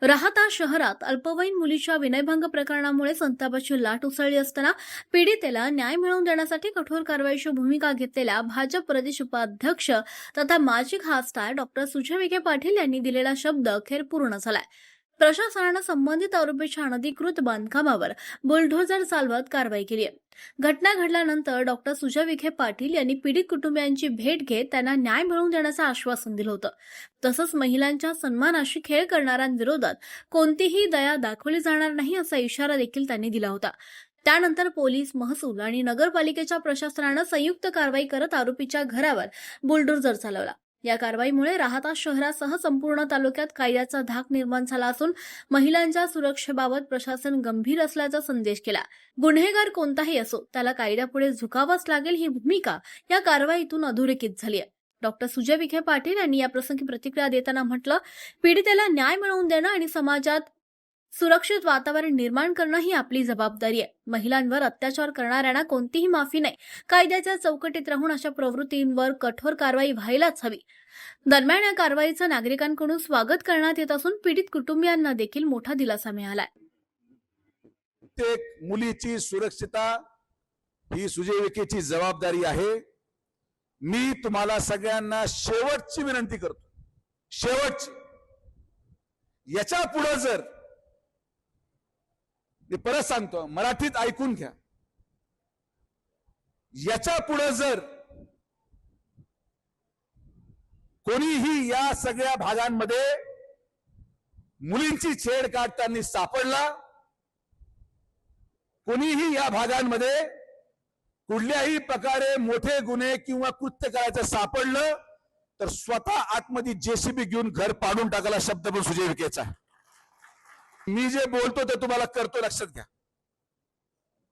राहता शहरात अल्पवयीन मुलीच्या विनयभंग प्रकरणामुळे संतापाची लाट उसळली असताना पीडितेला न्याय मिळवून देण्यासाठी कठोर कारवाईची भूमिका घेतलेल्या भाजप प्रदेश उपाध्यक्ष तथा माजी खासदार डॉक्टर सुजय विखे पाटील यांनी दिलेला शब्द अखेर पूर्ण झालाय। प्रशासनानं संबंधित आरोपीच्या अनधिकृत बांधकामावर बुलडोझर चालवत कारवाई केली आहे। घटना घडल्यानंतर डॉक्टर सुजय विखे पाटील यांनी पीडित कुटुंबियांची भेट घेत त्यांना न्याय मिळवून देण्याचं आश्वासन दिलं होतं। तसंच महिलांच्या सन्मानाशी खेळ करणाऱ्यांविरोधात कोणतीही दया दाखवली जाणार नाही असा इशारा देखील त्यांनी दिला होता। त्यानंतर पोलीस, महसूल आणि नगरपालिकेच्या प्रशासनानं संयुक्त कारवाई करत आरोपीच्या घरावर बुलडोझर चालवला। या कारवाईमुळे राहता शहरासह संपूर्ण तालुक्यात कायद्याचा धाक निर्माण झाला असून महिलांच्या सुरक्षेबाबत प्रशासन गंभीर असल्याचा संदेश केला। गुन्हेगार कोणताही असो त्याला कायद्यापुढे झुकावंच लागेल ही भूमिका या कारवाईतून अधोरेखित झाली आहे। डॉक्टर सुजय विखे पाटील यांनी या प्रसंगी प्रतिक्रिया देताना म्हटलं, पीडितेला न्याय मिळवून देणं आणि समाजात सुरक्षित वातावरण निर्माण करणं ही आपली जबाबदारी आहे। महिलांवर अत्याचार करणाऱ्यांना कोणतीही माफी नाही। कायद्याच्या चौकटीत राहून अशा प्रवृत्तींवर कठोर कारवाई व्हायलाच हवी। दरम्यान या कारवाईचं नागरिकांकडून स्वागत करण्यात येत असून पीडित कुटुंबियांना देखील मोठा दिलासा मिळालाय। प्रत्येक मुलीची सुरक्षितता ही सुजय विखेची जबाबदारी आहे। मी तुम्हाला सगळ्यांना शेवटची विनंती करतो, शेवटची, याच्या पुढे जर मी परत सांगतो, मराठीत ऐकून घ्या, याच्या पुढे जर कोणीही या सगळ्या भागांमध्ये मुलींची छेड काढताना सापडला, कोणीही या भागांमध्ये कुठल्याही प्रकारे मोठे गुन्हे किंवा कृत्य करायचं सापडलं तर स्वतः आतमध्ये जेसीबी घेऊन घर पाडून टाकायला शब्द पण सुजय विखेचा आहे। मी जे बोलतो ते तुम्हाला करतो, लक्षात घ्या।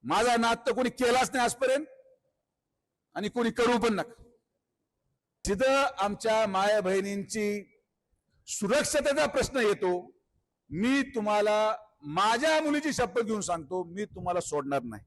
माझा नाद तर कोणी केलाच नाही आजपर्यंत आणि कोणी करू पण नका। जिथं आमच्या माया बहिणींची सुरक्षतेचा प्रश्न येतो, मी तुम्हाला माझ्या मुलीची शपथ घेऊन सांगतो, मी तुम्हाला सोडणार नाही।